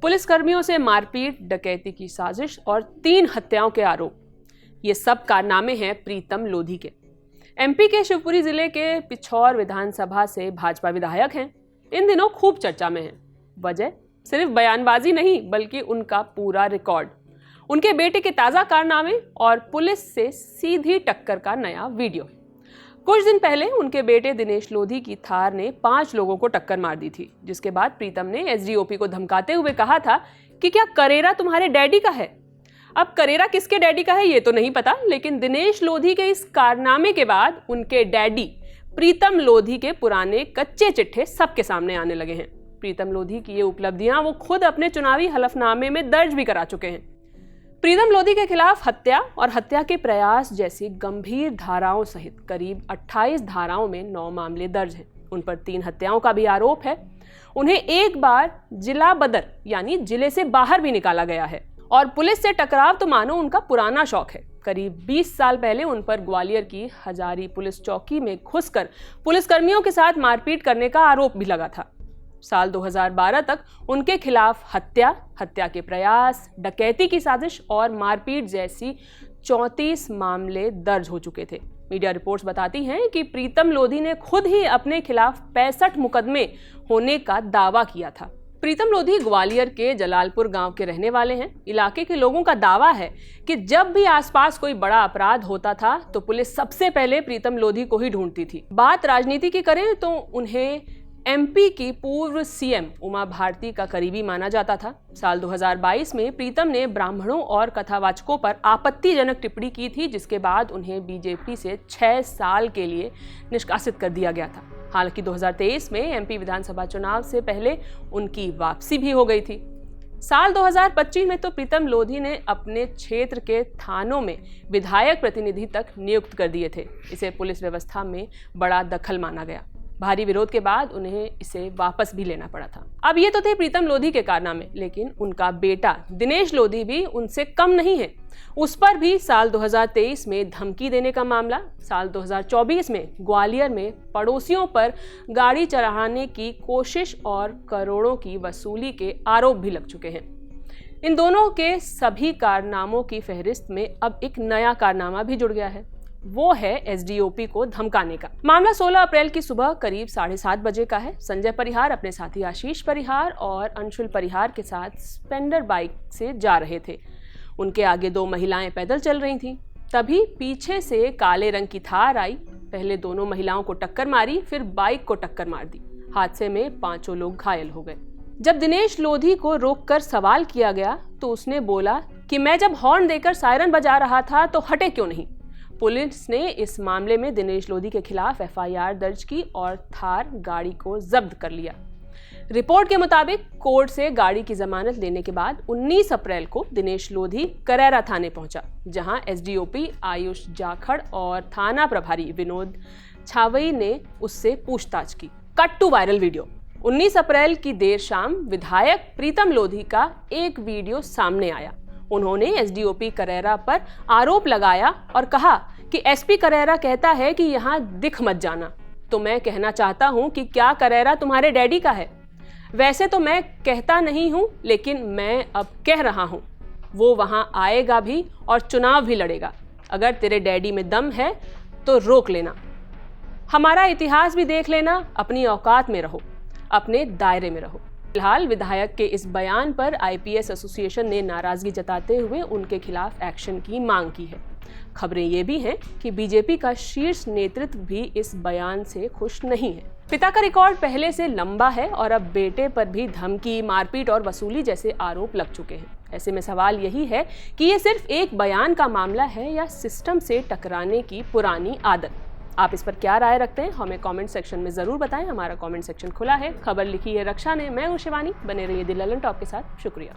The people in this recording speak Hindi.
पुलिसकर्मियों से मारपीट, डकैती की साजिश और 3 हत्याओं के आरोप, ये सब कारनामे हैं प्रीतम लोधी के। एमपी के शिवपुरी जिले के पिछौर विधानसभा से भाजपा विधायक हैं। इन दिनों खूब चर्चा में हैं। वजह सिर्फ बयानबाजी नहीं, बल्कि उनका पूरा रिकॉर्ड, उनके बेटे के ताज़ा कारनामे और पुलिस से सीधी टक्कर का नया वीडियो। कुछ दिन पहले उनके बेटे दिनेश लोधी की थार ने 5 लोगों को टक्कर मार दी थी, जिसके बाद प्रीतम ने एसडीओपी को धमकाते हुए कहा था कि क्या करेरा तुम्हारे डैडी का है। अब करेरा किसके डैडी का है ये तो नहीं पता, लेकिन दिनेश लोधी के इस कारनामे के बाद उनके डैडी प्रीतम लोधी के पुराने कच्चे चिट्ठे सबके सामने आने लगे हैं। प्रीतम लोधी की ये उपलब्धियां वो खुद अपने चुनावी हलफनामे में दर्ज भी करा चुके हैं। प्रीतम लोधी के खिलाफ हत्या और हत्या के प्रयास जैसी गंभीर धाराओं सहित करीब 28 धाराओं में 9 मामले दर्ज हैं। उन पर 3 हत्याओं का भी आरोप है। उन्हें एक बार जिला बदर यानी जिले से बाहर भी निकाला गया है और पुलिस से टकराव तो मानो उनका पुराना शौक है। करीब 20 साल पहले उन पर ग्वालियर की हजारी पुलिस चौकी में घुसकर पुलिसकर्मियों के साथ मारपीट करने का आरोप भी लगा था। साल 2012 तक उनके खिलाफ हत्या, हत्या के प्रयास, डकैती की साजिश और मारपीट जैसी 34 मामले दर्ज हो चुके थे। मीडिया रिपोर्ट्स बताती हैं कि प्रीतम लोधी ने खुद ही अपने खिलाफ 65 मुकदमे होने का दावा किया था। प्रीतम लोधी ग्वालियर के जलालपुर गांव के रहने वाले हैं। इलाके के लोगों का दावा है कि जब भी आसपास कोई बड़ा अपराध होता था तो पुलिस सबसे पहले प्रीतम लोधी को ही ढूंढती थी। बात राजनीति की करें तो उन्हें एमपी की पूर्व सीएम उमा भारती का करीबी माना जाता था। साल 2022 में प्रीतम ने ब्राह्मणों और कथावाचकों पर आपत्तिजनक टिप्पणी की थी, जिसके बाद उन्हें बीजेपी से 6 साल के लिए निष्कासित कर दिया गया था। हालांकि 2023 में एमपी विधानसभा चुनाव से पहले उनकी वापसी भी हो गई थी। साल 2025 में तो प्रीतम लोधी ने अपने क्षेत्र के थानों में विधायक प्रतिनिधि तक नियुक्त कर दिए थे। इसे पुलिस व्यवस्था में बड़ा दखल माना गया। भारी विरोध के बाद उन्हें इसे वापस भी लेना पड़ा था। अब ये तो थे प्रीतम लोधी के कारनामे, लेकिन उनका बेटा दिनेश लोधी भी उनसे कम नहीं है। उस पर भी साल 2023 में धमकी देने का मामला, साल 2024 में ग्वालियर में पड़ोसियों पर गाड़ी चढ़ाने की कोशिश और करोड़ों की वसूली के आरोप भी लग चुके हैं। इन दोनों के सभी कारनामों की फहरिस्त में अब एक नया कारनामा भी जुड़ गया है। वो है एसडीओपी को धमकाने का। मामला 16 अप्रैल की सुबह करीब 7:30 बजे का है। संजय परिहार अपने साथी आशीष परिहार और अंशुल परिहार के साथ स्प्लेंडर बाइक से जा रहे थे। उनके आगे 2 महिलाएं पैदल चल रही थीं। तभी पीछे से काले रंग की थार आई। पहले दोनों महिलाओं को टक्कर मारी, फिर बाइक को टक्कर मार दी। हादसे में 5 लोग घायल हो गए। जब दिनेश लोधी को रोककर सवाल किया गया तो उसने बोला कि मैं जब हॉर्न देकर सायरन बजा रहा था तो हटे क्यों नहीं। पुलिस ने इस मामले में दिनेश लोधी के खिलाफ एफआईआर दर्ज की और थार गाड़ी को जब्त कर लिया। रिपोर्ट के मुताबिक कोर्ट से गाड़ी की जमानत लेने के बाद 19 अप्रैल को दिनेश लोधी करेरा थाने पहुंचा, जहां एसडीओपी आयुष जाखड़ और थाना प्रभारी विनोद छावई ने उससे पूछताछ की। Cut to viral video. 19 April की देर शाम विधायक प्रीतम लोधी का एक वीडियो सामने आया। उन्होंने एसडीओपी करेरा पर आरोप लगाया और कहा कि एसपी करेरा कहता है कि यहाँ दिख मत जाना। तो मैं कहना चाहता हूँ कि क्या करेरा तुम्हारे डैडी का है? वैसे तो मैं कहता नहीं हूँ, लेकिन मैं अब कह रहा हूँ, वो वहाँ आएगा भी और चुनाव भी लड़ेगा। अगर तेरे डैडी में दम है तो रोक लेना, हमारा इतिहास भी देख लेना, अपनी औकात में रहो, अपने दायरे में रहो। फिलहाल विधायक के इस बयान पर आईपीएस एसोसिएशन ने नाराजगी जताते हुए उनके खिलाफ एक्शन की मांग की है। खबरें ये भी हैं कि बीजेपी का शीर्ष नेतृत्व भी इस बयान से खुश नहीं है। पिता का रिकॉर्ड पहले से लंबा है और अब बेटे पर भी धमकी, मारपीट और वसूली जैसे आरोप लग चुके हैं। ऐसे में सवाल यही है कि ये सिर्फ एक बयान का मामला है या सिस्टम से टकराने की पुरानी आदत। आप इस पर क्या राय रखते हैं हमें कमेंट सेक्शन में ज़रूर बताएं। हमारा कमेंट सेक्शन खुला है। खबर लिखी है रक्षा ने, मैं हूं शिवानी। बने रहिए द ललन टॉप के साथ। शुक्रिया।